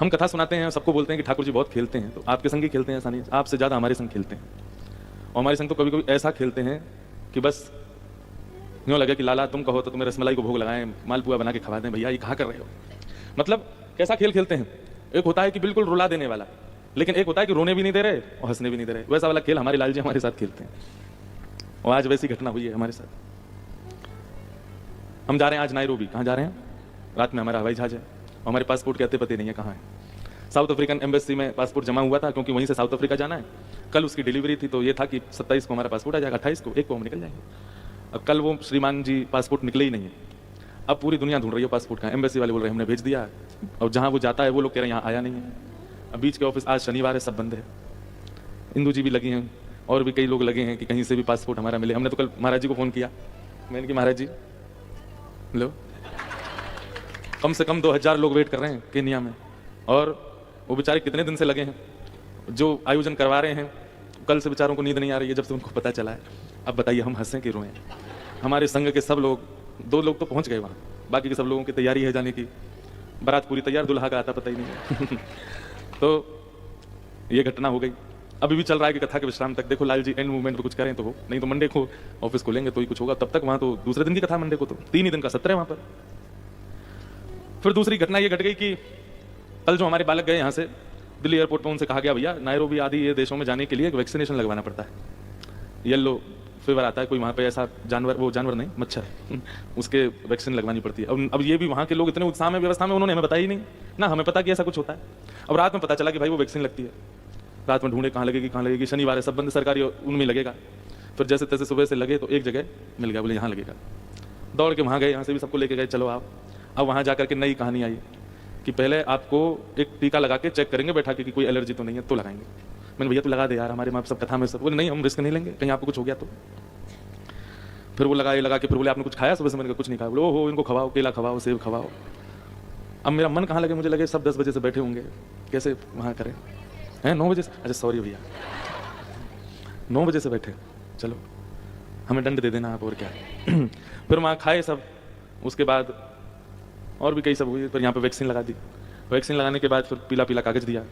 हम कथा सुनाते हैं, सबको बोलते हैं कि ठाकुर जी बहुत खेलते हैं, तो आपके संग ही खेलते हैं, ऐसा नहीं, आपसे ज़्यादा हमारे संग खेलते हैं। और हमारे संग तो कभी कभी ऐसा खेलते हैं कि बस यूँ लगे कि लाला तुम कहो तो तुम्हें रसमलाई को भोग लगाएं, मालपुआ बना के खवा दें, भैया ये कहाँ कर रहे हो। मतलब कैसा खेल खेलते हैं, एक होता है कि बिल्कुल रुला देने वाला, लेकिन एक होता है कि रोने भी नहीं दे रहे और हंसने भी नहीं दे रहे। वैसा वाला खेल हमारे लाल जी हमारे साथ खेलते हैं, और आज वैसी घटना हुई है हमारे साथ। हम जा रहे हैं आज नायरोबी। कहाँ जा रहे हैं? रात में हमारा हवाई जहाज है और हमारे पासपोर्ट के अते पते नहीं है कहाँ है। साउथ अफ्रीकन एम्बेसी में पासपोर्ट जमा हुआ था, क्योंकि वहीं से साउथ अफ्रीका जाना है। कल उसकी डिलीवरी थी, तो ये था कि 27 को हमारा पासपोर्ट आ जाएगा, 28 को, 1 को हम निकल जाएंगे। अब कल वो श्रीमान जी पासपोर्ट निकले ही नहीं है। अब पूरी दुनिया ढूंढ रही है पासपोर्ट का। एम्बेसी वाले बोल रहे हैं हमने भेज दिया, और जहाँ वो जाता है वो लोग कह रहे हैं यहाँ आया नहीं है। अब बीच के ऑफिस आज शनिवार है, सब बंद है। इंदू जी भी लगी हैं और भी कई लोग लगे हैं कि कहीं से भी पासपोर्ट हमारा मिले। हमने तो कल महाराज जी को फ़ोन किया, मैंने कि महाराज जी लो, कम से कम 2000 लोग वेट कर रहे हैं केन्या में, और वो बेचारे कितने दिन से लगे हैं, जो आयोजन करवा रहे हैं कल से बेचारों को नींद नहीं आ रही है जब से उनको पता चला है। अब बताइए हम हंसें कि रोएं? हमारे संघ के सब लोग, 2 लोग तो पहुंच गए वहाँ, बाकी के सब लोगों की तैयारी है जाने की। बारात पूरी तैयार, दुल्हा का आता पता ही नहीं है। तो ये घटना हो गई। अभी भी चल रहा है कि कथा के विश्राम तक। देखो लाल जी एंड मूवमेंट पे कुछ करें तो हो, नहीं तो मंडे को ऑफिस खोलेंगे तो ही कुछ होगा। तब तक वहाँ तो दूसरे दिन की कथा, मंडे को तो 3 ही दिन का सत्र है वहाँ पर। फिर दूसरी घटना ये घट गई कि कल जो हमारे बालक गए यहाँ से दिल्ली एयरपोर्ट पर, उनसे कहा गया भैया नायरोबी आदि ये देशों में जाने के लिए एक वैक्सीनेशन लगवाना पड़ता है। येलो फीवर आता है कोई वहाँ पे, ऐसा जानवर, वो जानवर नहीं मच्छर, उसके वैक्सीन लगवानी पड़ती है। अब ये भी वहाँ के लोग इतने उत्साह में, व्यवस्था में, उन्होंने हमें बताया ही नहीं ना, हमें पता कि ऐसा कुछ होता है। अब रात में पता चला कि भाई वो वैक्सीन लगती है। रात में ढूंढे कहाँ लगेगी कहाँ लगेगी, शनिवार है सब बंद सरकारी, उनमें लगेगा। फिर जैसे तैसे सुबह से लगे तो एक जगह मिल गया, बोले यहाँ लगेगा। दौड़ के वहाँ गए, यहाँ से भी सबको लेके गए, चलो आप। अब वहाँ जाकर के नई कहानी आई कि पहले आपको एक टीका लगा के चेक करेंगे बैठा के कि कोई एलर्जी तो नहीं है, तो लगाएंगे। मैंने भैया तो लगा दे यार, हमारे माँ सब कथा में सब। बोले नहीं हम रिस्क नहीं लेंगे, कहीं आपको कुछ हो गया तो। फिर वो लगा के फिर बोले आपने कुछ खाया सुबह से? मैंने कहा कुछ नहीं खाया। बोले ओहो इनको खवाओ, केला खवाओ, सेब खवाओ। अब मेरा मन कहाँ लगे, मुझे लगे सब 10 बजे से बैठे होंगे, कैसे वहाँ करें हैं? 9 बजे से, अच्छा सॉरी भैया 9 बजे से बैठे, चलो हमें दंड दे देना आप, और क्या। फिर वहाँ खाए सब, उसके बाद और भी कई सब हुई। फिर यहाँ पे वैक्सीन लगा दी। वैक्सीन लगाने के बाद फिर पीला पीला कागज दिया।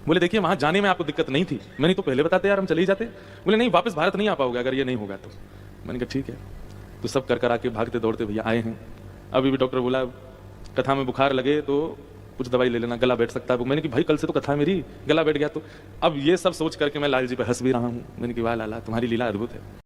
बोले देखिए वहाँ जाने में आपको दिक्कत नहीं थी, मैंने तो पहले बताते यार हम चले ही जाते। बोले नहीं वापस भारत नहीं आ पाओगे अगर ये नहीं होगा तो। मैंने कहा ठीक है। तो सब कर आके भागते दौड़ते भैया आए हैं। अभी भी डॉक्टर बोला कथा में बुखार लगे तो कुछ दवाई ले लेना, गला बैठ सकता है। मैंने कि भाई कल से तो कथा मेरी, गला बैठ गया तो। अब ये सब सोच करके मैं लाल जी पे हंस भी रहा हूँ। मैंने कि वाह लाला तुम्हारी लीला अद्भुत है।